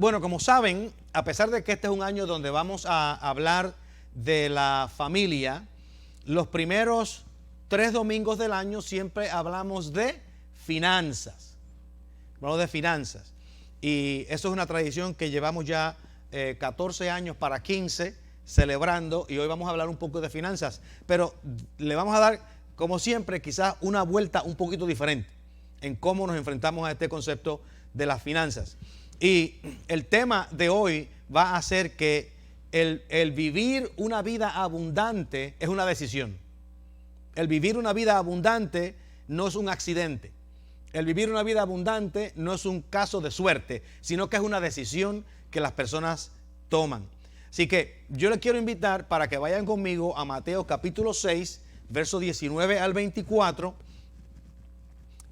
Bueno, como saben, a pesar de que este es un año donde vamos a hablar de la familia, los primeros 3 domingos del año siempre hablamos de finanzas. Hablamos de finanzas. Y eso es una tradición que llevamos ya 14 años para 15 celebrando, y hoy vamos a hablar un poco de finanzas. Pero le vamos a dar, como siempre, quizás una vuelta un poquito diferente en cómo nos enfrentamos a este concepto de las finanzas. Y el tema de hoy va a ser que el vivir una vida abundante es una decisión. El vivir una vida abundante no es un accidente. El vivir una vida abundante no es un caso de suerte, sino que es una decisión que las personas toman. Así que yo les quiero invitar para que vayan conmigo a Mateo capítulo 6, verso 19 al 24.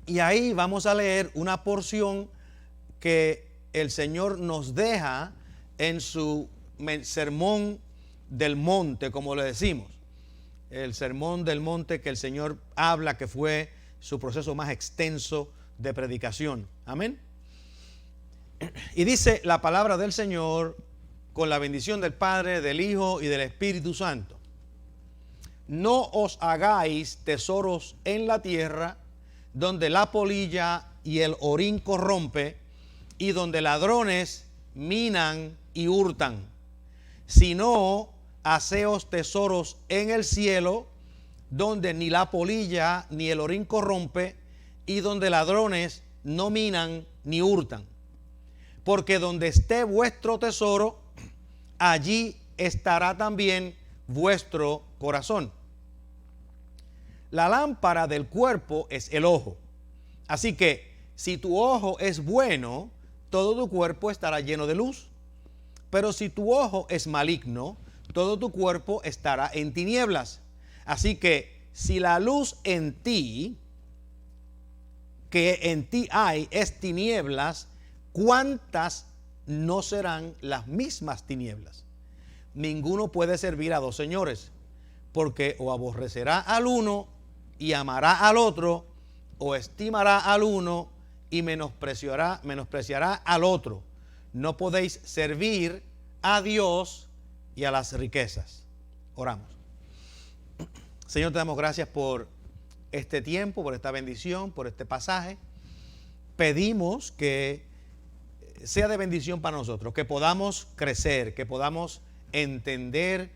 Y ahí vamos a leer una porción que el Señor nos deja en su sermón del monte, como le decimos. El sermón del monte que el Señor habla, que fue su proceso más extenso de predicación. Amén. Y dice la palabra del Señor con la bendición del Padre, del Hijo y del Espíritu Santo. No os hagáis tesoros en la tierra, donde la polilla y el orín corrompe, y donde ladrones minan y hurtan, sino haceos tesoros en el cielo, donde ni la polilla ni el orín corrompe, y donde ladrones no minan ni hurtan. Porque donde esté vuestro tesoro, allí estará también vuestro corazón. La lámpara del cuerpo es el ojo. Así que si tu ojo es bueno, todo tu cuerpo estará lleno de luz. Pero si tu ojo es maligno, todo tu cuerpo estará en tinieblas. Así que si la luz en ti, que en ti hay, es tinieblas, ¿cuántas no serán las mismas tinieblas? Ninguno puede servir a dos señores, porque o aborrecerá al uno y amará al otro, o estimará al uno y menospreciará al otro. No podéis servir a Dios y a las riquezas. Oramos. Señor, te damos gracias por este tiempo, por esta bendición, por este pasaje. Pedimos que sea de bendición para nosotros, que podamos crecer, que podamos entender,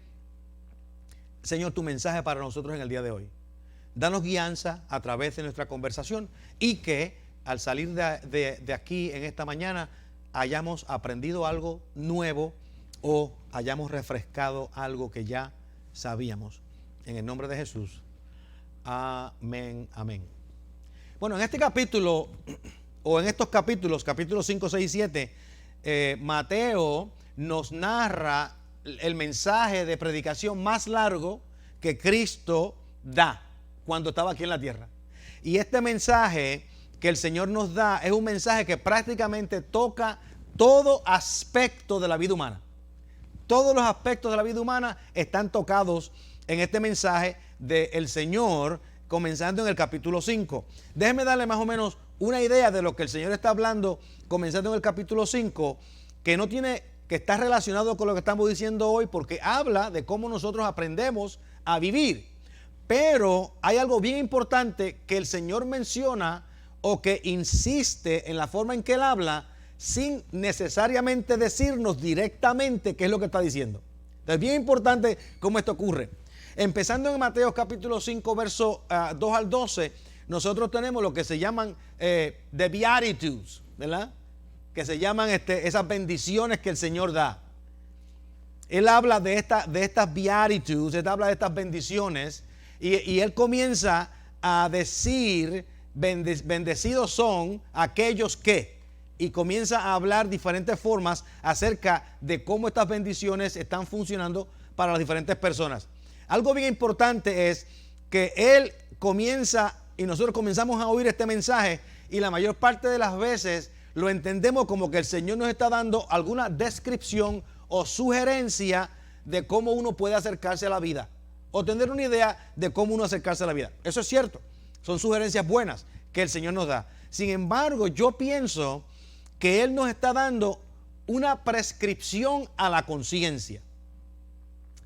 Señor, tu mensaje para nosotros en el día de hoy. Danos guianza a través de nuestra conversación, y que al salir de aquí en esta mañana hayamos aprendido algo nuevo o hayamos refrescado algo que ya sabíamos. En el nombre de Jesús. Amén, amén. Bueno, en este capítulo, o en estos capítulos 5, 6 y 7, Mateo nos narra el mensaje de predicación más largo que Cristo da cuando estaba aquí en la tierra. Y este mensaje que el Señor nos da es un mensaje que prácticamente toca todo aspecto de la vida humana. Todos los aspectos de la vida humana están tocados en este mensaje del Señor, comenzando en el capítulo 5. Déjenme darle más o menos una idea de lo que el Señor está hablando, comenzando en el capítulo 5, que no tiene que estar relacionado con lo que estamos diciendo hoy, porque habla de cómo nosotros aprendemos a vivir. Pero hay algo bien importante que el Señor menciona, o que insiste en la forma en que Él habla, sin necesariamente decirnos directamente qué es lo que está diciendo. Entonces, es bien importante cómo esto ocurre. Empezando en Mateo capítulo 5, verso 2 al 12, nosotros tenemos lo que se llaman the Beatitudes, ¿verdad? Que se llaman esas bendiciones que el Señor da. Él habla de estas Beatitudes, él habla de estas bendiciones, y él comienza a decir, bendecidos son aquellos que, y comienza a hablar diferentes formas acerca de cómo estas bendiciones están funcionando para las diferentes personas. Algo bien importante es que él comienza, y nosotros comenzamos a oír este mensaje, y la mayor parte de las veces lo entendemos como que el Señor nos está dando alguna descripción o sugerencia de cómo uno puede acercarse a la vida, o tener una idea de cómo uno acercarse a la vida. Eso es cierto, son sugerencias buenas que el Señor nos da. Sin embargo, yo pienso que Él nos está dando una prescripción a la conciencia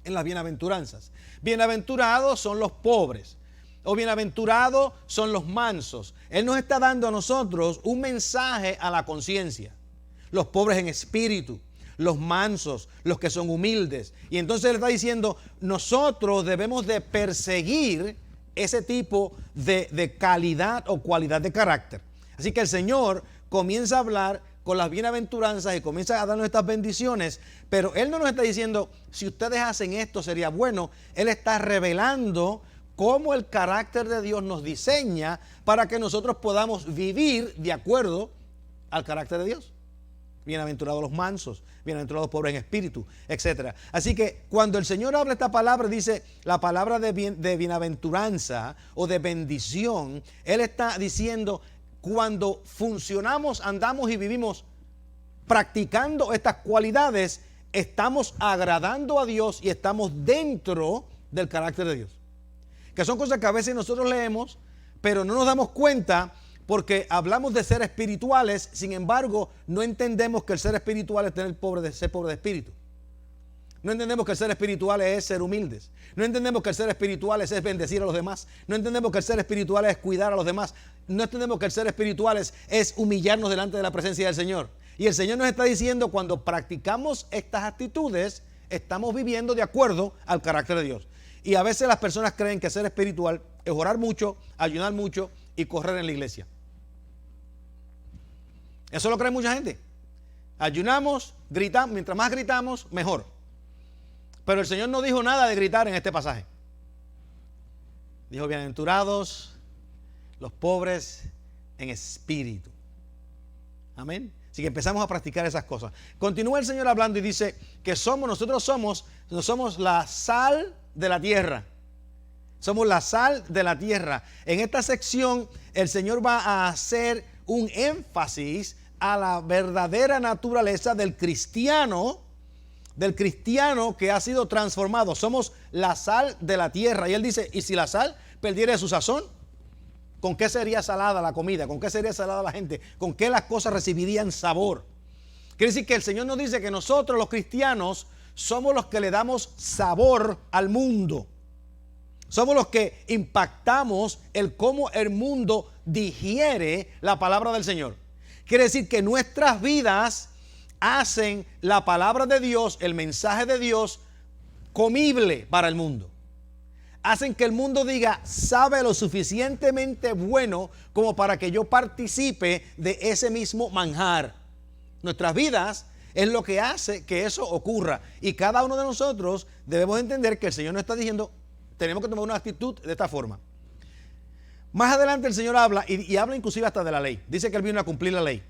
en las bienaventuranzas. Bienaventurados son los pobres, o bienaventurados son los mansos. Él nos está dando a nosotros un mensaje a la conciencia. Los pobres en espíritu, los mansos, los que son humildes. Y entonces él está diciendo, nosotros debemos de perseguir ese tipo de calidad o cualidad de carácter. Así que el Señor comienza a hablar con las bienaventuranzas y comienza a darnos estas bendiciones, pero Él no nos está diciendo, si ustedes hacen esto sería bueno. Él está revelando cómo el carácter de Dios nos diseña para que nosotros podamos vivir de acuerdo al carácter de Dios. Bienaventurados los mansos, bienaventurados los pobres en espíritu, etc. Así que cuando el Señor habla esta palabra, dice la palabra de bienaventuranza o de bendición, Él está diciendo, cuando funcionamos, andamos y vivimos practicando estas cualidades, estamos agradando a Dios y estamos dentro del carácter de Dios. Que son cosas que a veces nosotros leemos, pero no nos damos cuenta porque hablamos de ser espirituales, sin embargo, no entendemos que el ser espiritual es ser pobre de espíritu. No entendemos que el ser espiritual es ser humildes. No entendemos que el ser espiritual es bendecir a los demás. No entendemos que el ser espiritual es cuidar a los demás. No entendemos que el ser espiritual es humillarnos delante de la presencia del Señor. Y el Señor nos está diciendo, cuando practicamos estas actitudes, estamos viviendo de acuerdo al carácter de Dios. Y a veces las personas creen que ser espiritual es orar mucho, ayunar mucho y correr en la iglesia. Eso lo cree mucha gente. Ayunamos, gritamos, mientras más gritamos, mejor. Pero el Señor no dijo nada de gritar en este pasaje. Dijo, bienaventurados los pobres en espíritu. Amén. Así que empezamos a practicar esas cosas. Continúa el Señor hablando y dice que nosotros somos la sal de la tierra. Somos la sal de la tierra. En esta sección el Señor va a hacer un énfasis a la verdadera naturaleza del cristiano que ha sido transformado. Somos la sal de la tierra. Y él dice, ¿y si la sal perdiera su sazón? ¿Con qué sería salada la comida? ¿Con qué sería salada la gente? ¿Con qué las cosas recibirían sabor? Quiere decir que el Señor nos dice que nosotros los cristianos somos los que le damos sabor al mundo. Somos los que impactamos el cómo el mundo digiere la palabra del Señor. Quiere decir que nuestras vidas hacen la palabra de Dios, el mensaje de Dios, comible para el mundo. Hacen que el mundo diga, sabe lo suficientemente bueno como para que yo participe de ese mismo manjar. Nuestras vidas es lo que hace que eso ocurra. Y cada uno de nosotros debemos entender que el Señor nos está diciendo, tenemos que tomar una actitud de esta forma. Más adelante el Señor habla, y habla inclusive hasta de la ley. Dice que Él vino a cumplir la ley.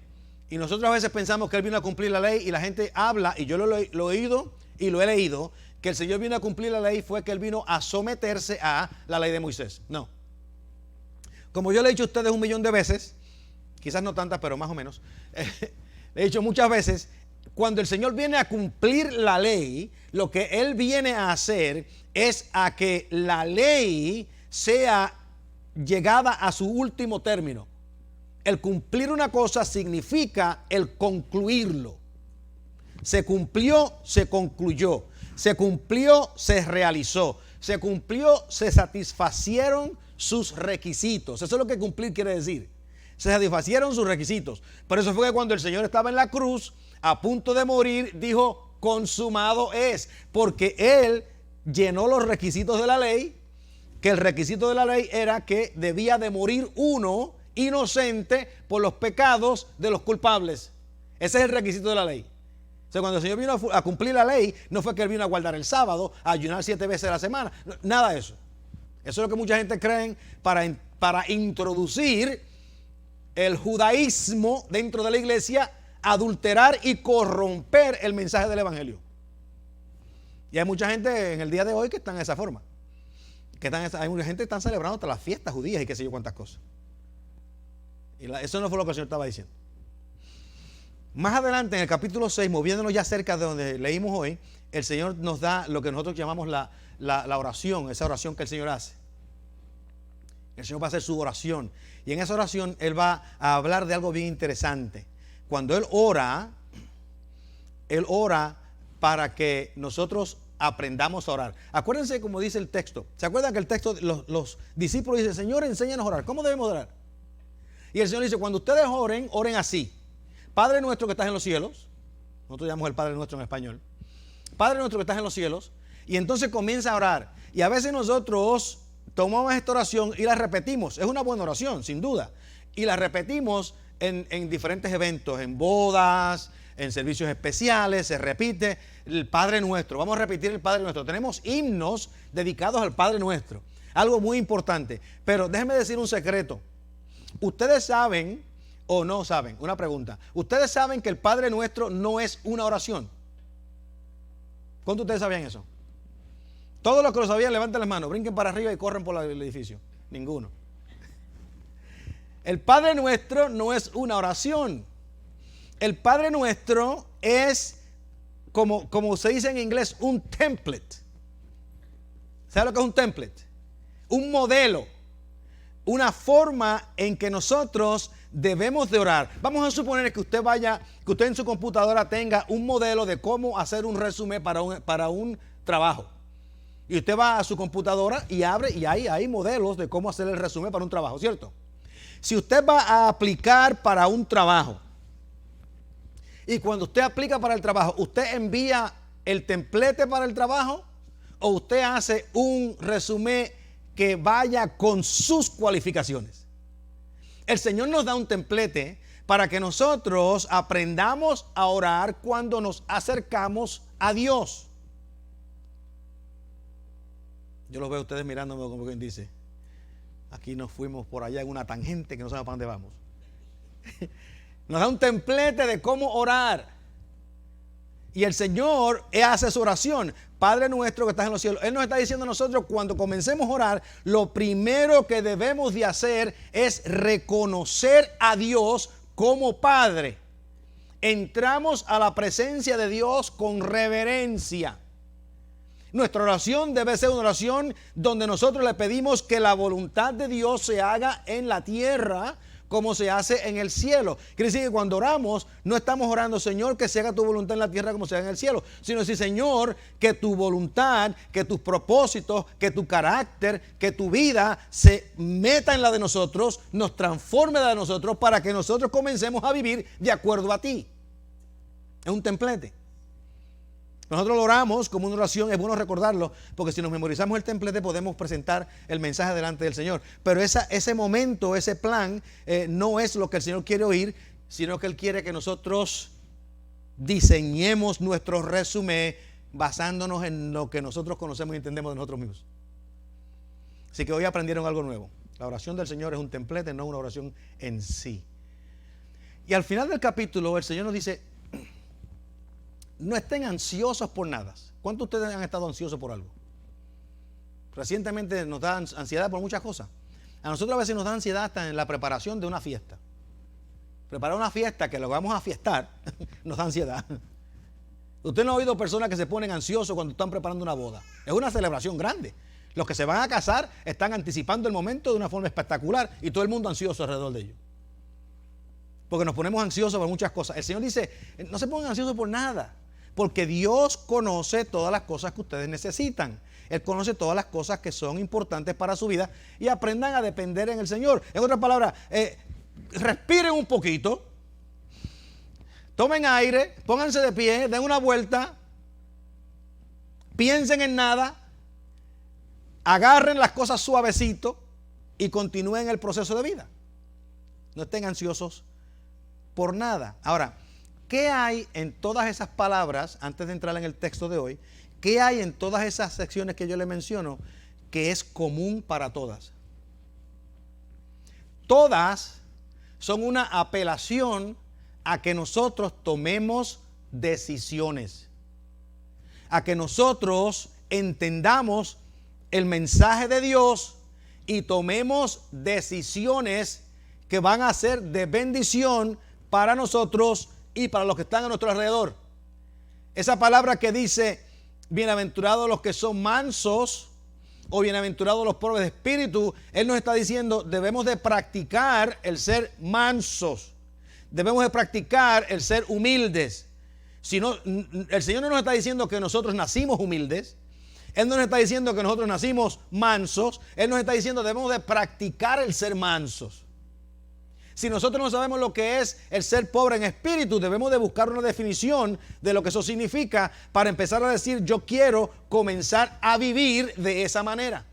Y nosotros a veces pensamos que Él vino a cumplir la ley y la gente habla, y yo lo he oído y lo he leído, que el Señor vino a cumplir la ley fue que Él vino a someterse a la ley de Moisés. No. Como yo le he dicho a ustedes 1.000.000 de veces, quizás no tantas, pero más o menos, le he dicho muchas veces, cuando el Señor viene a cumplir la ley, lo que Él viene a hacer es a que la ley sea llegada a su último término. El cumplir una cosa significa el concluirlo. Se cumplió, se concluyó. Se cumplió, se realizó. Se cumplió, se satisfacieron sus requisitos. Eso es lo que cumplir quiere decir. Se satisfacieron sus requisitos. Por eso fue que cuando el Señor estaba en la cruz, a punto de morir, dijo, consumado es. Porque Él llenó los requisitos de la ley, que el requisito de la ley era que debía de morir uno inocente por los pecados de los culpables. Ese es el requisito de la ley. O sea, cuando el Señor vino a cumplir la ley, no fue que Él vino a guardar el sábado, a ayunar 7 veces a la semana, nada de eso. Eso es lo que mucha gente cree para introducir el judaísmo dentro de la iglesia, adulterar y corromper el mensaje del evangelio. Y hay mucha gente en el día de hoy que están de esa forma. Hay mucha gente que están celebrando hasta las fiestas judías y qué sé yo cuántas cosas. Y eso no fue lo que el Señor estaba diciendo. Más adelante en el capítulo 6, moviéndonos ya cerca de donde leímos hoy, el Señor nos da lo que nosotros llamamos la oración, esa oración que el Señor hace. El Señor va a hacer su oración. Y en esa oración Él va a hablar de algo bien interesante. Cuando Él ora, Él ora para que nosotros aprendamos a orar. Acuérdense como dice el texto. ¿Se acuerdan que el texto, los discípulos dicen, Señor, enséñanos a orar? ¿Cómo debemos orar? Y el Señor dice, cuando ustedes oren, oren así. Padre nuestro que estás en los cielos. Nosotros llamamos el Padre nuestro en español. Padre nuestro que estás en los cielos. Y entonces comienza a orar. Y a veces nosotros tomamos esta oración y la repetimos. Es una buena oración, sin duda. Y la repetimos en diferentes eventos, en bodas, en servicios especiales, se repite el Padre Nuestro. Vamos a repetir el Padre Nuestro. Tenemos himnos dedicados al Padre Nuestro. Algo muy importante. Pero déjenme decir un secreto. Ustedes saben o no saben, una pregunta. Ustedes saben que el Padre Nuestro no es una oración. ¿Cuántos de ustedes sabían eso? Todos los que lo sabían, levanten las manos, brinquen para arriba y corren por el edificio. Ninguno. El Padre Nuestro no es una oración. El Padre Nuestro es, como se dice en inglés, un template. ¿Sabe lo que es un template? Un modelo. Una forma en que nosotros debemos de orar. Vamos a suponer que usted en su computadora tenga un modelo de cómo hacer un resumen para un trabajo. Y usted va a su computadora y abre y hay modelos de cómo hacer el resumen para un trabajo, ¿cierto? Si usted va a aplicar para un trabajo y cuando usted aplica para el trabajo, ¿usted envía el templete para el trabajo o usted hace un resumen que vaya con sus cualificaciones? El Señor nos da un templete para que nosotros aprendamos a orar cuando nos acercamos a Dios. Yo los veo a ustedes mirándome como quien dice, aquí nos fuimos por allá en una tangente que no sabemos para dónde vamos. Nos da un templete de cómo orar. Y el Señor hace su oración. Padre nuestro que estás en los cielos. Él nos está diciendo a nosotros cuando comencemos a orar, lo primero que debemos de hacer es reconocer a Dios como Padre. Entramos a la presencia de Dios con reverencia. Nuestra oración debe ser una oración donde nosotros le pedimos que la voluntad de Dios se haga en la tierra como se hace en el cielo. Quiere decir que cuando oramos, no estamos orando, Señor, que se haga tu voluntad en la tierra como se haga en el cielo, sino decir, Señor, que tu voluntad, que tus propósitos, que tu carácter, que tu vida se meta en la de nosotros, nos transforme en la de nosotros para que nosotros comencemos a vivir de acuerdo a ti. Es un templete. Nosotros lo oramos como una oración, es bueno recordarlo, porque si nos memorizamos el templete podemos presentar el mensaje delante del Señor. Pero ese momento, ese plan, no es lo que el Señor quiere oír, sino que Él quiere que nosotros diseñemos nuestro resumen basándonos en lo que nosotros conocemos y entendemos de nosotros mismos. Así que hoy aprendieron algo nuevo. La oración del Señor es un templete, no una oración en sí. Y al final del capítulo el Señor nos dice, no estén ansiosos por nada. ¿Cuántos de ustedes han estado ansiosos por algo? Recientemente nos da ansiedad por muchas cosas. A nosotros a veces nos da ansiedad hasta en la preparación de una fiesta. Preparar una fiesta que lo vamos a fiestar nos da ansiedad. Usted no ha oído personas que se ponen ansiosos cuando están preparando una boda. Es una celebración grande. Los que se van a casar están anticipando el momento de una forma espectacular y todo el mundo ansioso alrededor de ellos. Porque nos ponemos ansiosos por muchas cosas. El Señor dice, no se pongan ansiosos por nada. Porque Dios conoce todas las cosas que ustedes necesitan. Él conoce todas las cosas que son importantes para su vida y aprendan a depender en el Señor. En otras palabras, respiren un poquito, tomen aire, pónganse de pie, den una vuelta, piensen en nada, agarren las cosas suavecito y continúen el proceso de vida. No estén ansiosos por nada. Ahora, ¿qué hay en todas esas palabras, antes de entrar en el texto de hoy, qué hay en todas esas secciones que yo le menciono que es común para todas? Todas son una apelación a que nosotros tomemos decisiones, a que nosotros entendamos el mensaje de Dios y tomemos decisiones que van a ser de bendición para nosotros y para los que están a nuestro alrededor. Esa palabra que dice, bienaventurados los que son mansos o bienaventurados los pobres de espíritu, Él nos está diciendo, debemos de practicar el ser mansos, debemos de practicar el ser humildes. Si no, el Señor no nos está diciendo que nosotros nacimos humildes. Él no nos está diciendo que nosotros nacimos mansos. Él nos está diciendo que debemos de practicar el ser mansos. Si nosotros no sabemos lo que es el ser pobre en espíritu, debemos de buscar una definición de lo que eso significa para empezar a decir, yo quiero comenzar a vivir de esa manera.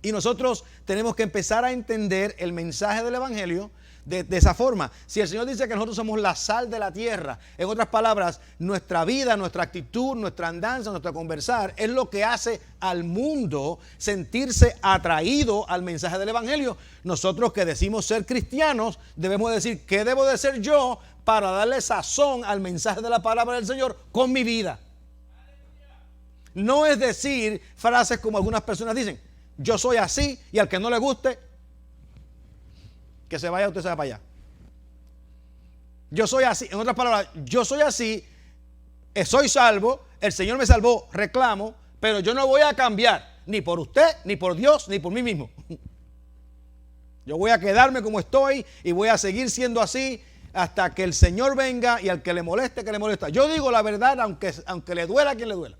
Y nosotros tenemos que empezar a entender el mensaje del Evangelio de esa forma. Si el Señor dice que nosotros somos la sal de la tierra, en otras palabras, nuestra vida, nuestra actitud, nuestra andanza, nuestro conversar es lo que hace al mundo sentirse atraído al mensaje del Evangelio. Nosotros que decimos ser cristianos debemos decir qué debo de ser yo para darle sazón al mensaje de la palabra del Señor con mi vida. No es decir frases como algunas personas dicen, yo soy así y al que no le guste, que se vaya, usted se va para allá. Yo soy así, en otras palabras, yo soy así, soy salvo, el Señor me salvó, reclamo, pero yo no voy a cambiar, ni por usted, ni por Dios, ni por mí mismo. Yo voy a quedarme como estoy y voy a seguir siendo así hasta que el Señor venga y al que le moleste, que le molesta. Yo digo la verdad aunque le duela a quien le duela.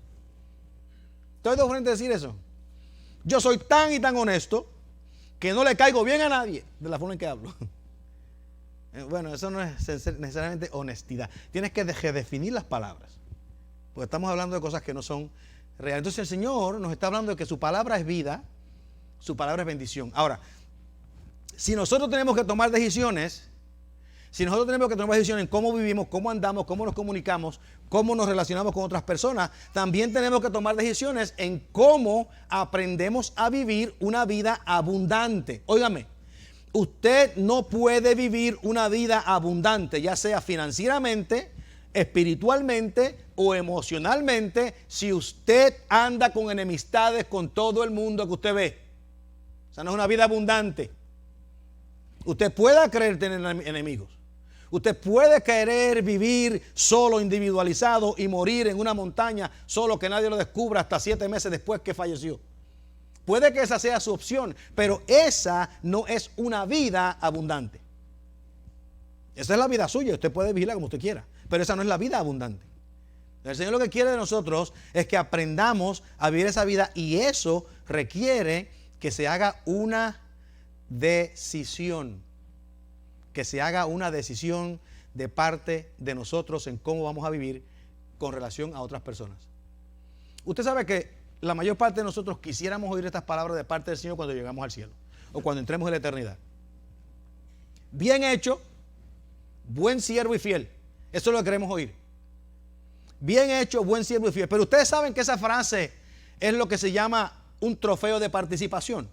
Estoy de frente a decir eso. Yo soy tan y tan honesto que no le caigo bien a nadie de la forma en que hablo. Bueno, eso no es necesariamente honestidad. Tienes que definir las palabras, porque estamos hablando de cosas que no son reales. Entonces el Señor nos está hablando de que su palabra es vida, su palabra es bendición. Ahora, si nosotros tenemos que tomar decisiones, en cómo vivimos, cómo andamos, cómo nos comunicamos, cómo nos relacionamos con otras personas, también tenemos que tomar decisiones en cómo aprendemos a vivir una vida abundante. Óigame, usted no puede vivir una vida abundante, ya sea financieramente, espiritualmente o emocionalmente, si usted anda con enemistades con todo el mundo que usted ve. O sea, no es una vida abundante. Usted puede querer tener enemigos. Usted puede querer vivir solo, individualizado y morir en una montaña solo que nadie lo descubra hasta 7 meses después que falleció. Puede que esa sea su opción, pero esa no es una vida abundante. Esa es la vida suya, usted puede vivirla como usted quiera, pero esa no es la vida abundante. El Señor lo que quiere de nosotros es que aprendamos a vivir esa vida y eso requiere que se haga una decisión. Que se haga una decisión de parte de nosotros en cómo vamos a vivir con relación a otras personas. Usted sabe que la mayor parte de nosotros quisiéramos oír estas palabras de parte del Señor cuando llegamos al cielo o cuando entremos en la eternidad. Bien hecho, buen siervo y fiel. Eso es lo que queremos oír. Bien hecho, buen siervo y fiel. Pero ustedes saben que esa frase es lo que se llama un trofeo de participación.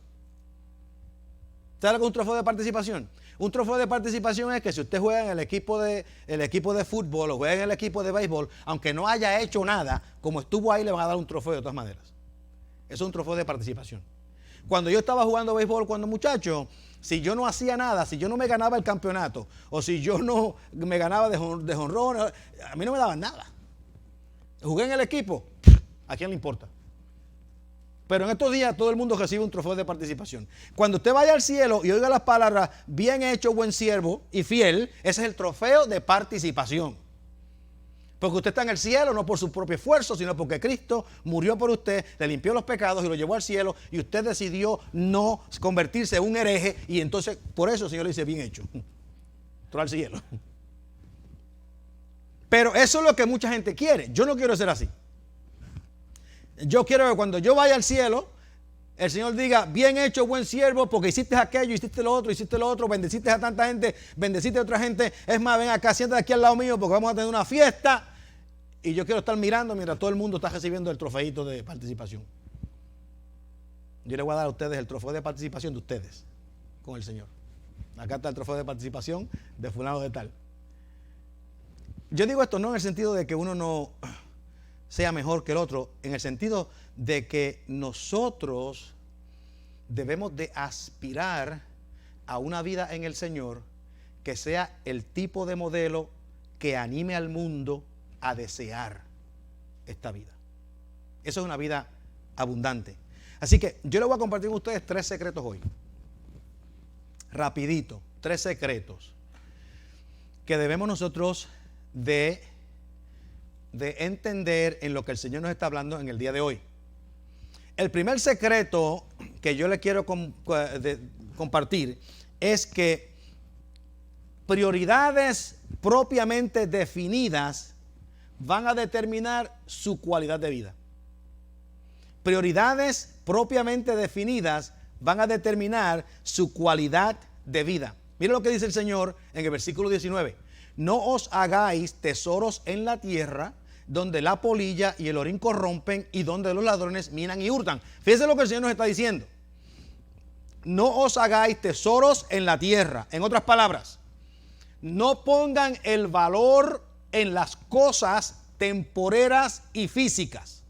¿Sabe lo que es un trofeo de participación? Un trofeo de participación es que si usted juega en el equipo de fútbol o juega en el equipo de béisbol, aunque no haya hecho nada, como estuvo ahí le van a dar un trofeo de todas maneras. Eso es un trofeo de participación. Cuando yo estaba jugando béisbol cuando muchacho, si yo no hacía nada, si yo no me ganaba el campeonato o si yo no me ganaba de jonrón, a mí no me daban nada. Jugué en el equipo, ¿a quién le importa? Pero en estos días todo el mundo recibe un trofeo de participación. Cuando usted vaya al cielo y oiga las palabras, bien hecho, buen siervo y fiel, ese es el trofeo de participación. Porque usted está en el cielo no por su propio esfuerzo, sino porque Cristo murió por usted, le limpió los pecados y lo llevó al cielo y usted decidió no convertirse en un hereje y entonces por eso el Señor le dice, bien hecho. Entró al cielo. Pero eso es lo que mucha gente quiere. Yo no quiero ser así. Yo quiero que cuando yo vaya al cielo, el Señor diga, bien hecho, buen siervo, porque hiciste aquello, hiciste lo otro, bendeciste a tanta gente, bendeciste a otra gente. Es más, ven acá, siéntate aquí al lado mío porque vamos a tener una fiesta. Y yo quiero estar mirando mientras todo el mundo está recibiendo el trofeito de participación. Yo le voy a dar a ustedes el trofeo de participación de ustedes con el Señor. Acá está el trofeo de participación de fulano de tal. Yo digo esto no en el sentido de que uno no sea mejor que el otro, en el sentido de que nosotros debemos de aspirar a una vida en el Señor que sea el tipo de modelo que anime al mundo a desear esta vida. Eso es una vida abundante. Así que yo les voy a compartir con ustedes 3 secretos hoy. Rapidito, 3 secretos que debemos nosotros de de entender en lo que el Señor nos está hablando en el día de hoy. El primer secreto que yo le quiero compartir es que prioridades propiamente definidas van a determinar su calidad de vida. Prioridades propiamente definidas van a determinar su calidad de vida. Mira lo que dice el Señor en el versículo 19. No os hagáis tesoros en la tierra, donde la polilla y el orín corrompen y donde los ladrones minan y hurtan. Fíjense lo que el Señor nos está diciendo. No os hagáis tesoros en la tierra. En otras palabras, no pongan el valor en las cosas temporeras y físicas.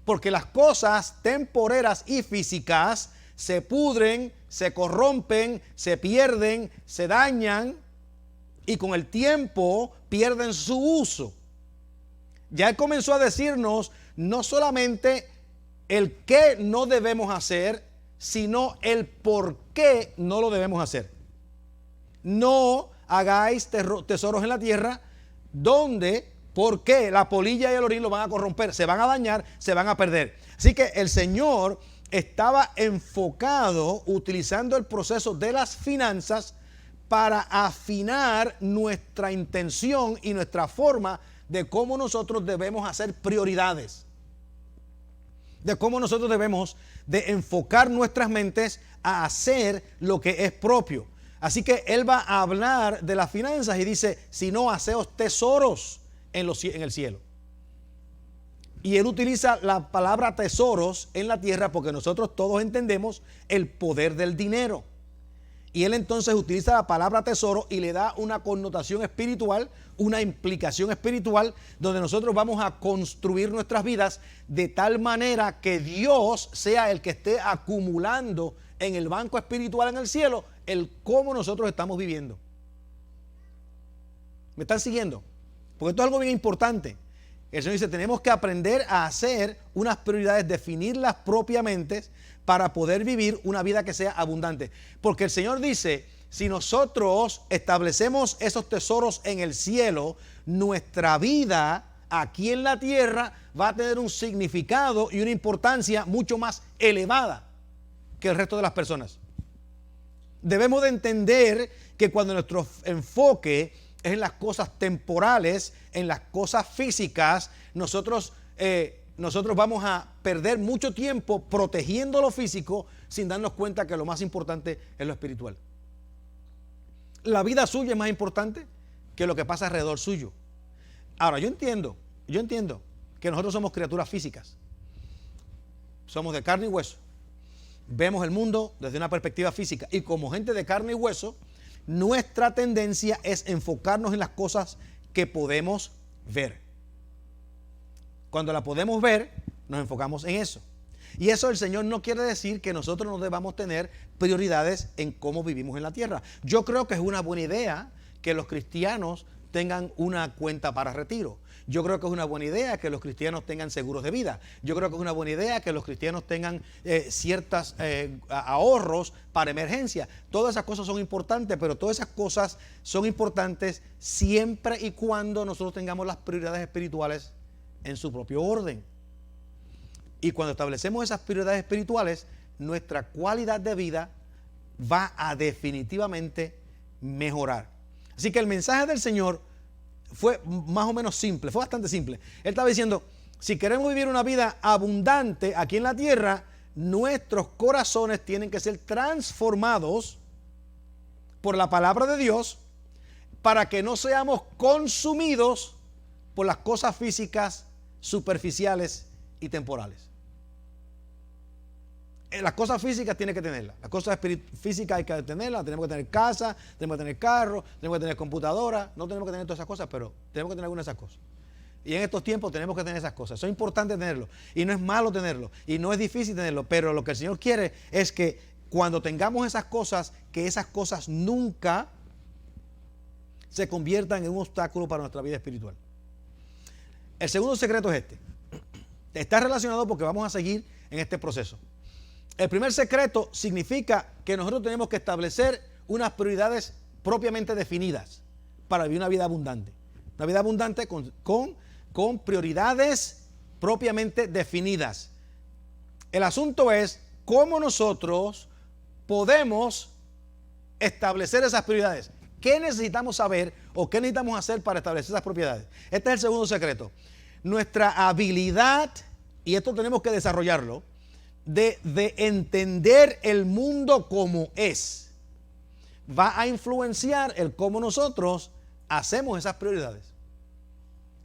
Porque las cosas temporeras y físicas se pudren, se corrompen, se pierden, se dañan y con el tiempo pierden su uso. Ya Él comenzó a decirnos no solamente el qué no debemos hacer, sino el por qué no lo debemos hacer. No hagáis tesoros en la tierra donde, ¿por qué? La polilla y el orín lo van a corromper, se van a dañar, se van a perder. Así que el Señor estaba enfocado utilizando el proceso de las finanzas para afinar nuestra intención y nuestra forma de cómo nosotros debemos hacer prioridades, de cómo nosotros debemos de enfocar nuestras mentes a hacer lo que es propio. Así que Él va a hablar de las finanzas y dice, si no, haceos tesoros en el cielo. Y Él utiliza la palabra tesoros en la tierra porque nosotros todos entendemos el poder del dinero. Y Él entonces utiliza la palabra tesoro y le da una connotación espiritual, una implicación espiritual, donde nosotros vamos a construir nuestras vidas de tal manera que Dios sea el que esté acumulando en el banco espiritual en el cielo, el cómo nosotros estamos viviendo. ¿Me están siguiendo? Porque esto es algo bien importante. El Señor dice, tenemos que aprender a hacer unas prioridades, definirlas propiamente para poder vivir una vida que sea abundante. Porque el Señor dice, si nosotros establecemos esos tesoros en el cielo, nuestra vida aquí en la tierra va a tener un significado y una importancia mucho más elevada que el resto de las personas. Debemos de entender que cuando nuestro enfoque es en las cosas temporales, en las cosas físicas, nosotros vamos a perder mucho tiempo protegiendo lo físico sin darnos cuenta que lo más importante es lo espiritual. La vida suya es más importante que lo que pasa alrededor suyo. Ahora, yo entiendo que nosotros somos criaturas físicas. Somos de carne y hueso. Vemos el mundo desde una perspectiva física. Y como gente de carne y hueso, nuestra tendencia es enfocarnos en las cosas que podemos ver. Cuando la podemos ver, nos enfocamos en eso. Y eso el Señor no quiere decir que nosotros no debamos tener prioridades en cómo vivimos en la tierra. Yo creo que es una buena idea que los cristianos tengan una cuenta para retiro. Yo creo que es una buena idea que los cristianos tengan seguros de vida. Yo creo que es una buena idea que los cristianos tengan ciertos ahorros para emergencia. Todas esas cosas son importantes, pero todas esas cosas son importantes siempre y cuando nosotros tengamos las prioridades espirituales en su propio orden. Y cuando establecemos esas prioridades espirituales, nuestra calidad de vida va a definitivamente mejorar. Así que el mensaje del Señor fue más o menos simple, fue bastante simple. Él estaba diciendo, si queremos vivir una vida abundante aquí en la tierra, nuestros corazones tienen que ser transformados por la palabra de Dios para que no seamos consumidos por las cosas físicas, superficiales y temporales. Las cosas físicas tienen que tenerlas, las cosas físicas hay que tenerlas, tenemos que tener casa, tenemos que tener carro, tenemos que tener computadora, no tenemos que tener todas esas cosas, pero tenemos que tener algunas de esas cosas. Y en estos tiempos tenemos que tener esas cosas, son importantes tenerlo, y no es malo tenerlo, y no es difícil tenerlo, pero lo que el Señor quiere es que cuando tengamos esas cosas, que esas cosas nunca se conviertan en un obstáculo para nuestra vida espiritual. El segundo secreto es este. Está relacionado porque vamos a seguir en este proceso. El primer secreto significa que nosotros tenemos que establecer unas prioridades propiamente definidas para vivir una vida abundante. Una vida abundante con con prioridades propiamente definidas. El asunto es cómo nosotros podemos establecer esas prioridades. ¿Qué necesitamos saber o qué necesitamos hacer para establecer esas propiedades? Este es el segundo secreto. Nuestra habilidad, y esto tenemos que desarrollarlo, de entender el mundo como es, va a influenciar el cómo nosotros hacemos esas prioridades.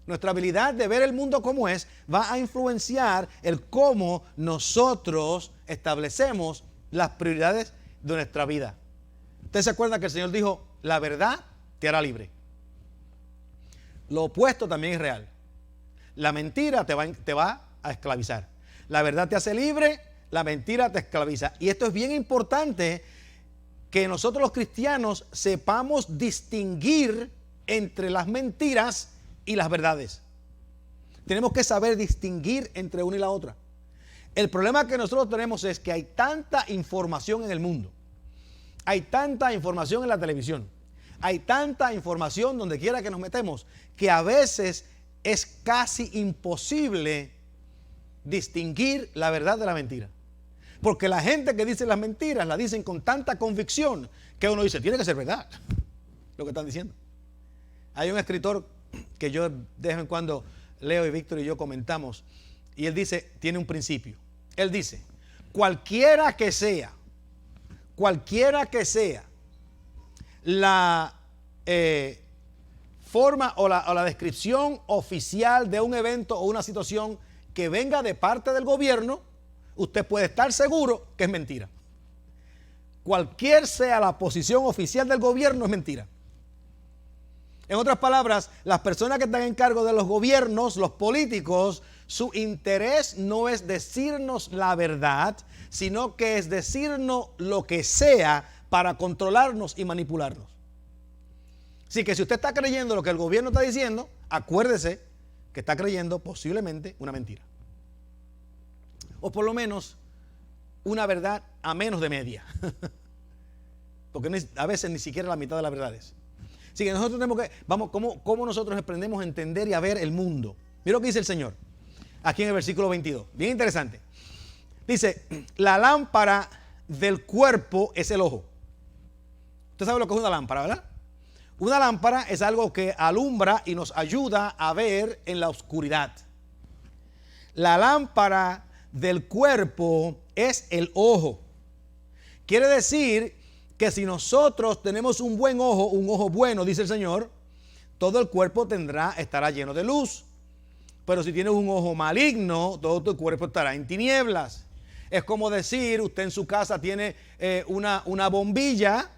Nuestra habilidad de ver el mundo como es va a influenciar el cómo nosotros establecemos las prioridades de nuestra vida. ¿Usted se acuerda que el Señor dijo, la verdad te hará libre? Lo opuesto también es real. La mentira te va a esclavizar. La verdad te hace libre, la mentira te esclaviza. Y esto es bien importante, que nosotros los cristianos sepamos distinguir entre las mentiras y las verdades. Tenemos que saber distinguir entre una y la otra. El problema que nosotros tenemos es que hay tanta información en el mundo. Hay tanta información en la televisión. Hay tanta información donde quiera que nos metemos, que a veces es casi imposible distinguir la verdad de la mentira. Porque la gente que dice las mentiras las dicen con tanta convicción que uno dice, tiene que ser verdad lo que están diciendo. Hay un escritor que yo de vez en cuando leo y Víctor y yo comentamos, y él dice, tiene un principio. Él dice, cualquiera que sea la forma o la descripción oficial de un evento o una situación que venga de parte del gobierno, usted puede estar seguro que es mentira. Cualquier sea la posición oficial del gobierno, es mentira. En otras palabras, las personas que están en cargo de los gobiernos, los políticos, su interés no es decirnos la verdad, sino que es decirnos lo que sea para controlarnos y manipularnos. Así que si usted está creyendo lo que el gobierno está diciendo, acuérdese que está creyendo posiblemente una mentira. O por lo menos una verdad a menos de media. Porque a veces ni siquiera la mitad de las verdades. Así que nosotros tenemos que, ¿cómo nosotros aprendemos a entender y a ver el mundo? Mira lo que dice el Señor, aquí en el versículo 22. Bien interesante. Dice, la lámpara del cuerpo es el ojo. Usted sabe lo que es una lámpara, ¿verdad? Una lámpara es algo que alumbra y nos ayuda a ver en la oscuridad. La lámpara del cuerpo es el ojo. Quiere decir que si nosotros tenemos un buen ojo, un ojo bueno, dice el Señor, todo el cuerpo estará lleno de luz. Pero si tienes un ojo maligno, todo tu cuerpo estará en tinieblas. Es como decir, usted en su casa tiene una bombilla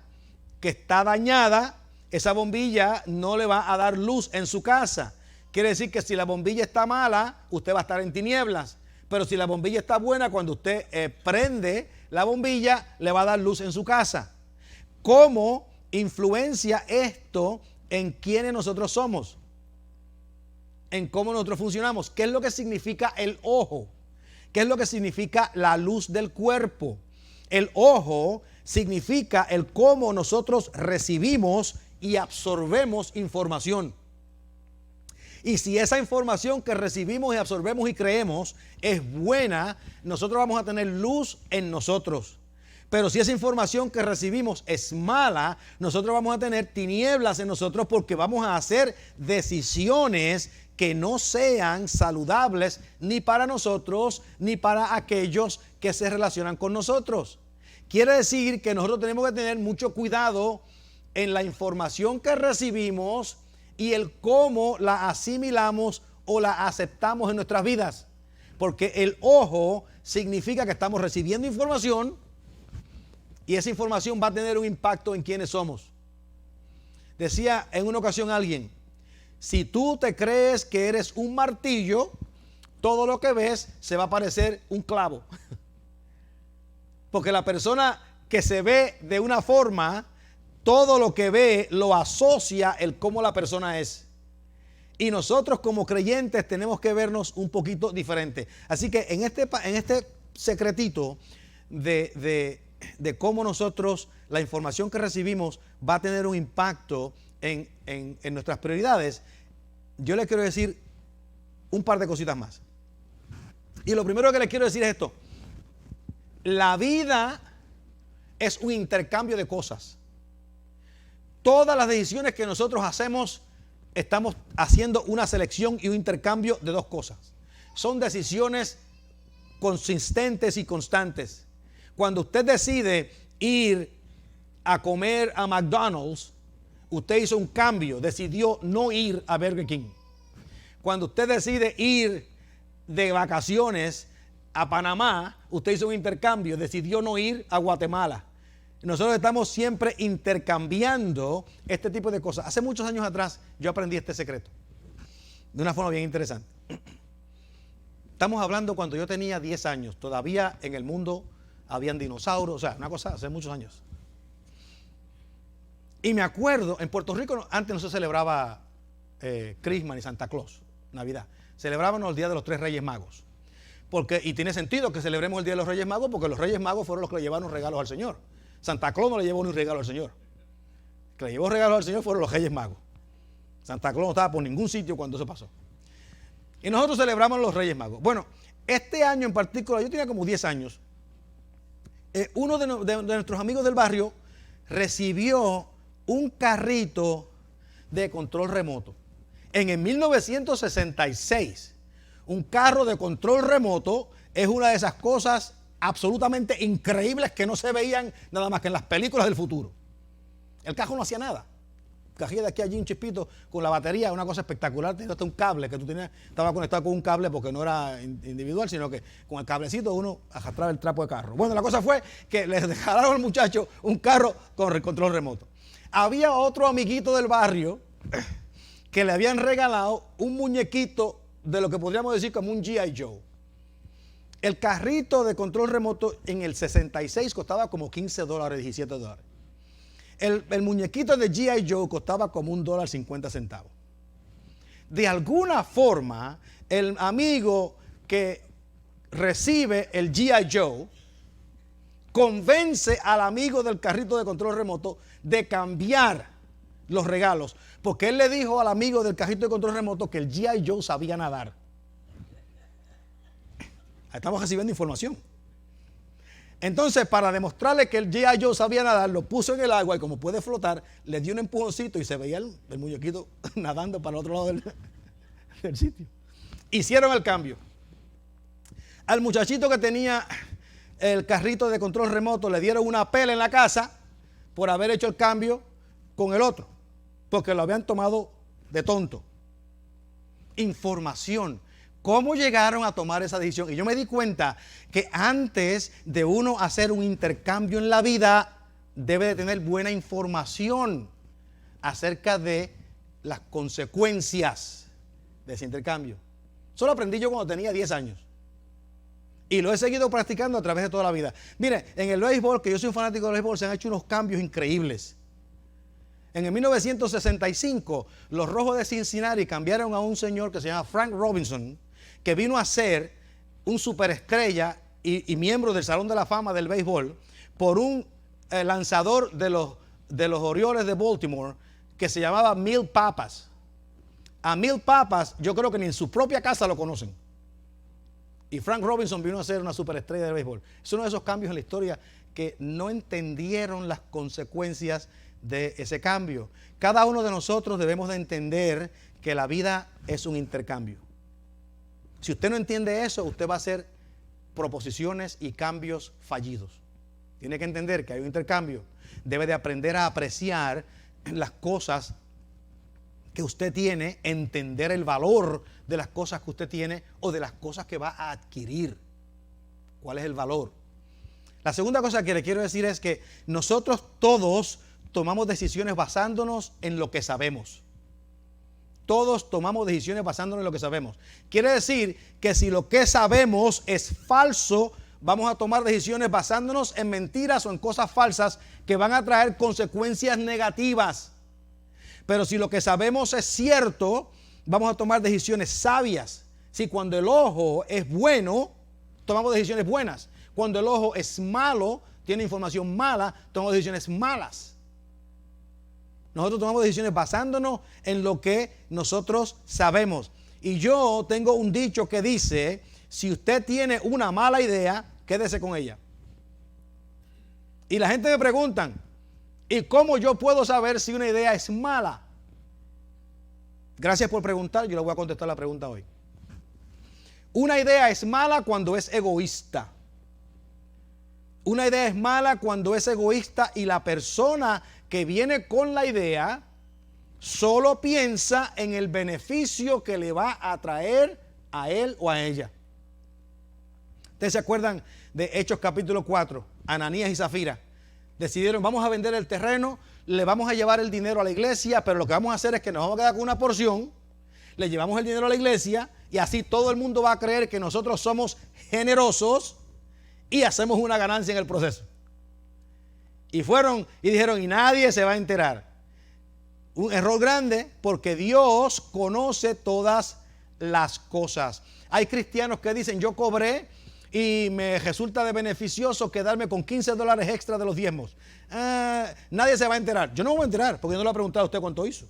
que está dañada, esa bombilla no le va a dar luz en su casa. Quiere decir que si la bombilla está mala, usted va a estar en tinieblas. Pero si la bombilla está buena, cuando usted prende la bombilla, le va a dar luz en su casa. ¿Cómo influencia esto en quiénes nosotros somos? En cómo nosotros funcionamos. ¿Qué es lo que significa el ojo? ¿Qué es lo que significa la luz del cuerpo? El ojo significa el cómo nosotros recibimos y absorbemos información. Y si esa información que recibimos y absorbemos y creemos es buena, nosotros vamos a tener luz en nosotros. Pero si esa información que recibimos es mala, nosotros vamos a tener tinieblas en nosotros, porque vamos a hacer decisiones que no sean saludables ni para nosotros ni para aquellos que se relacionan con nosotros. Quiere decir que nosotros tenemos que tener mucho cuidado en la información que recibimos y el cómo la asimilamos o la aceptamos en nuestras vidas. Porque el ojo significa que estamos recibiendo información y esa información va a tener un impacto en quiénes somos. Decía en una ocasión alguien, si tú te crees que eres un martillo, todo lo que ves se va a parecer un clavo. Porque la persona que se ve de una forma, todo lo que ve lo asocia el cómo la persona es. Y nosotros como creyentes tenemos que vernos un poquito diferente. Así que en este secretito de cómo nosotros, la información que recibimos va a tener un impacto en nuestras prioridades, yo le quiero decir un par de cositas más. Y lo primero que les quiero decir es esto. La vida es un intercambio de cosas. Todas las decisiones que nosotros hacemos, estamos haciendo una selección y un intercambio de dos cosas. Son decisiones consistentes y constantes. Cuando usted decide ir a comer a McDonald's, usted hizo un cambio, decidió no ir a Burger King. Cuando usted decide ir de vacaciones a Panamá, usted hizo un intercambio, decidió no ir a Guatemala. Nosotros estamos siempre intercambiando este tipo de cosas. Hace muchos años atrás yo aprendí este secreto de una forma bien interesante. Estamos hablando cuando yo tenía 10 años. Todavía en el mundo habían dinosaurios, o sea, una cosa hace muchos años. Y me acuerdo, en Puerto Rico antes no se celebraba Christmas ni Santa Claus, Navidad. Celebrábamos el Día de los Tres Reyes Magos. Y tiene sentido que celebremos el Día de los Reyes Magos porque los Reyes Magos fueron los que le llevaron regalos al Señor. Santa Claus no le llevó ni un regalo al Señor. Los que le llevó regalos al Señor fueron los Reyes Magos. Santa Claus no estaba por ningún sitio cuando eso pasó. Y nosotros celebramos los Reyes Magos. Bueno, este año en particular, yo tenía como 10 años, uno de nuestros amigos del barrio recibió un carrito de control remoto. En el 1966, un carro de control remoto es una de esas cosas absolutamente increíbles que no se veían nada más que en las películas del futuro. El carro no hacía nada. Cogía de aquí a allí un chispito con la batería, una cosa espectacular. Tenía hasta un cable que tú tenías, estaba conectado con un cable porque no era individual, sino que con el cablecito uno arrastraba el trapo de carro. Bueno, la cosa fue que le dejaron al muchacho un carro con el control remoto. Había otro amiguito del barrio que le habían regalado un muñequito de lo que podríamos decir como un G.I. Joe. El carrito de control remoto en el 66 costaba como $15, $17. El muñequito de G.I. Joe costaba como $1.50. De alguna forma, el amigo que recibe el G.I. Joe convence al amigo del carrito de control remoto de cambiar los regalos, porque él le dijo al amigo del carrito de control remoto que el G.I. Joe sabía nadar. Estamos recibiendo información. Entonces, para demostrarle que el G.I. Joe sabía nadar, lo puso en el agua y como puede flotar, le dio un empujoncito y se veía el muñequito nadando para el otro lado del sitio. Hicieron el cambio. Al muchachito que tenía el carrito de control remoto le dieron una pela en la casa por haber hecho el cambio con el otro, porque lo habían tomado de tonto. Información. ¿Cómo llegaron a tomar esa decisión? Y yo me di cuenta que antes de uno hacer un intercambio en la vida, debe de tener buena información acerca de las consecuencias de ese intercambio. Eso lo aprendí yo cuando tenía 10 años. Y lo he seguido practicando a través de toda la vida. Mire, en el béisbol, que yo soy un fanático del béisbol, se han hecho unos cambios increíbles. En el 1965, los Rojos de Cincinnati cambiaron a un señor que se llama Frank Robinson, que vino a ser un superestrella y miembro del Salón de la Fama del béisbol, por un lanzador de los Orioles de Baltimore que se llamaba Mil Papas. A Mil Papas yo creo que ni en su propia casa lo conocen. Y Frank Robinson vino a ser una superestrella del béisbol. Es uno de esos cambios en la historia que no entendieron las consecuencias de ese cambio. Cada uno de nosotros debemos de entender que la vida es un intercambio. Si usted no entiende eso, usted va a hacer proposiciones y cambios fallidos. Tiene que entender que hay un intercambio. Debe de aprender a apreciar las cosas que usted tiene, entender el valor de las cosas que usted tiene o de las cosas que va a adquirir. ¿Cuál es el valor? La segunda cosa que le quiero decir es que nosotros todos tomamos decisiones basándonos en lo que sabemos. Todos tomamos decisiones basándonos en lo que sabemos. Quiere decir que si lo que sabemos es falso, vamos a tomar decisiones basándonos en mentiras o en cosas falsas que van a traer consecuencias negativas. Pero si lo que sabemos es cierto, vamos a tomar decisiones sabias. Si cuando el ojo es bueno, tomamos decisiones buenas. Cuando el ojo es malo, tiene información mala, tomamos decisiones malas. Nosotros tomamos decisiones basándonos en lo que nosotros sabemos. Y yo tengo un dicho que dice, si usted tiene una mala idea, quédese con ella. Y la gente me pregunta, ¿y cómo yo puedo saber si una idea es mala? Gracias por preguntar, yo le voy a contestar la pregunta hoy. Una idea es mala cuando es egoísta. Una idea es mala cuando es egoísta y la persona que viene con la idea solo piensa en el beneficio que le va a traer a él o a ella. ¿Ustedes se acuerdan de Hechos capítulo 4? Ananías y Zafira decidieron, vamos a vender el terreno, le vamos a llevar el dinero a la iglesia, pero lo que vamos a hacer es que nos vamos a quedar con una porción, le llevamos el dinero a la iglesia y así todo el mundo va a creer que nosotros somos generosos y hacemos una ganancia en el proceso. Y fueron y dijeron, y nadie se va a enterar. Un error grande, porque Dios conoce todas las cosas. Hay cristianos que dicen, yo cobré y me resulta de beneficioso quedarme con $15 extra de los diezmos. Nadie se va a enterar. Yo no me voy a enterar, porque yo no le he preguntado a usted cuánto hizo.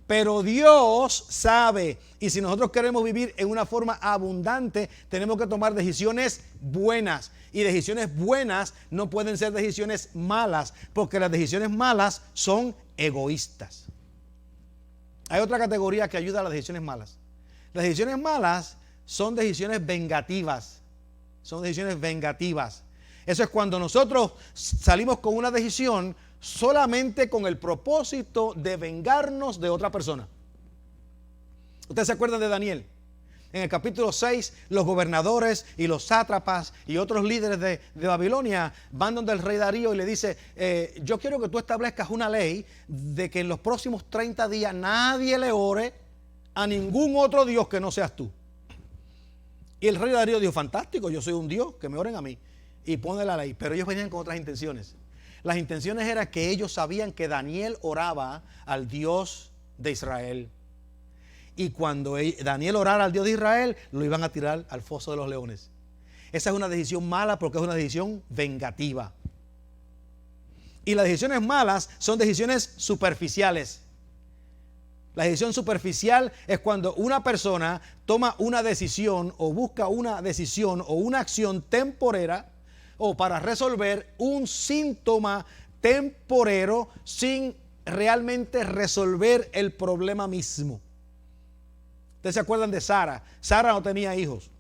Pero Dios sabe, y si nosotros queremos vivir en una forma abundante, tenemos que tomar decisiones buenas. Y decisiones buenas no pueden ser decisiones malas, porque las decisiones malas son egoístas. Hay otra categoría que ayuda a las decisiones malas. Las decisiones malas son decisiones vengativas. Son decisiones vengativas. Eso es cuando nosotros salimos con una decisión solamente con el propósito de vengarnos de otra persona. ¿Ustedes se acuerdan de Daniel? En el capítulo 6, los gobernadores y los sátrapas y otros líderes de Babilonia van donde el rey Darío y le dice, yo quiero que tú establezcas una ley de que en los próximos 30 días nadie le ore a ningún otro Dios que no seas tú. Y el rey Darío dijo, fantástico, yo soy un Dios, que me oren a mí. Y pone la ley, pero ellos venían con otras intenciones. Las intenciones eran que ellos sabían que Daniel oraba al Dios de Israel. Y cuando Daniel orara al Dios de Israel, lo iban a tirar al foso de los leones. Esa es una decisión mala porque es una decisión vengativa. Y las decisiones malas son decisiones superficiales. La decisión superficial es cuando una persona toma una decisión o busca una decisión o una acción temporera o para resolver un síntoma temporero sin realmente resolver el problema mismo. ¿Ustedes se acuerdan de Sara? Sara no tenía hijos.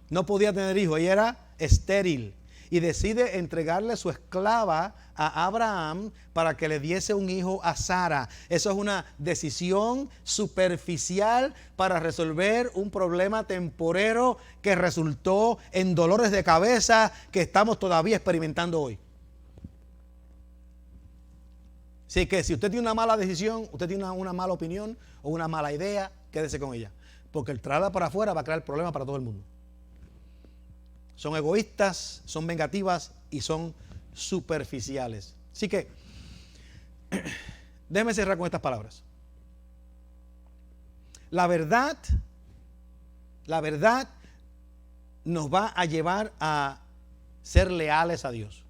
No podía tener hijos. Ella era estéril. Y decide entregarle su esclava a Abraham para que le diese un hijo a Sara. Eso es una decisión superficial para resolver un problema temporero que resultó en dolores de cabeza que estamos todavía experimentando hoy. Así que si usted tiene una mala decisión, usted tiene una mala opinión o una mala idea, quédese con ella. Porque el traerla para afuera va a crear problemas para todo el mundo. Son egoístas, son vengativas y son superficiales. Así que, déjeme cerrar con estas palabras. La verdad nos va a llevar a ser leales a Dios,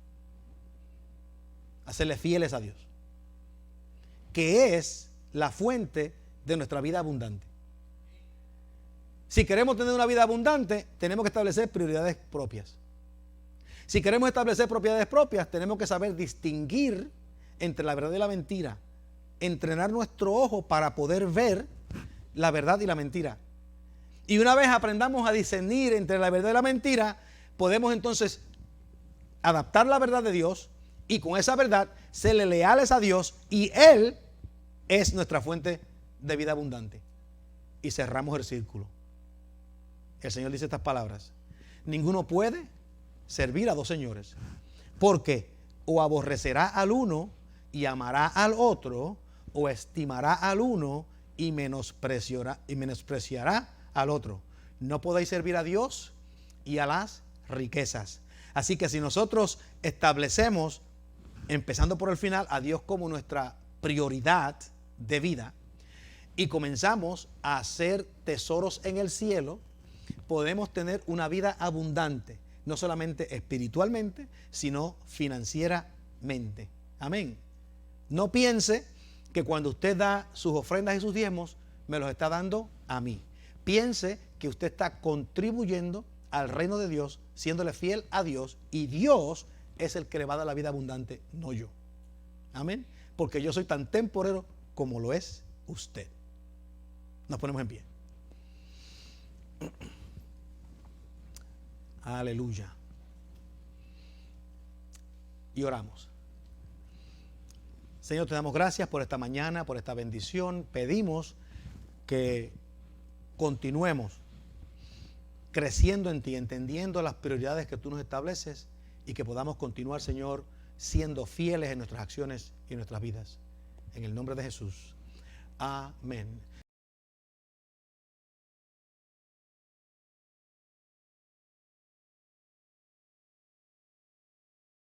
a serle fieles a Dios, que es la fuente de nuestra vida abundante. Si queremos tener una vida abundante, tenemos que establecer prioridades propias. Si queremos establecer propiedades propias, tenemos que saber distinguir entre la verdad y la mentira. Entrenar nuestro ojo para poder ver la verdad y la mentira. Y una vez aprendamos a discernir entre la verdad y la mentira, podemos entonces adaptar la verdad de Dios y con esa verdad serle leales a Dios y Él es nuestra fuente de vida abundante. Y cerramos el círculo. El Señor dice estas palabras: ninguno puede servir a dos señores, porque o aborrecerá al uno y amará al otro, o estimará al uno y menospreciará al otro. No podéis servir a Dios y a las riquezas. Así que si nosotros establecemos, empezando por el final, a Dios como nuestra prioridad de vida y comenzamos a hacer tesoros en el cielo, podemos tener una vida abundante, no solamente espiritualmente, sino financieramente. Amén. No piense que cuando usted da sus ofrendas y sus diezmos, me los está dando a mí. piense que usted está contribuyendo al reino de Dios, siéndole fiel a Dios, y Dios es el que le va a dar la vida abundante, no yo. Amén. Porque yo soy tan temporero como lo es usted. Nos ponemos en pie. Aleluya. Y oramos. Señor, te damos gracias por esta mañana, por esta bendición. Pedimos que continuemos creciendo en ti, entendiendo las prioridades que tú nos estableces y que podamos continuar, Señor, siendo fieles en nuestras acciones y en nuestras vidas. En el nombre de Jesús. Amén.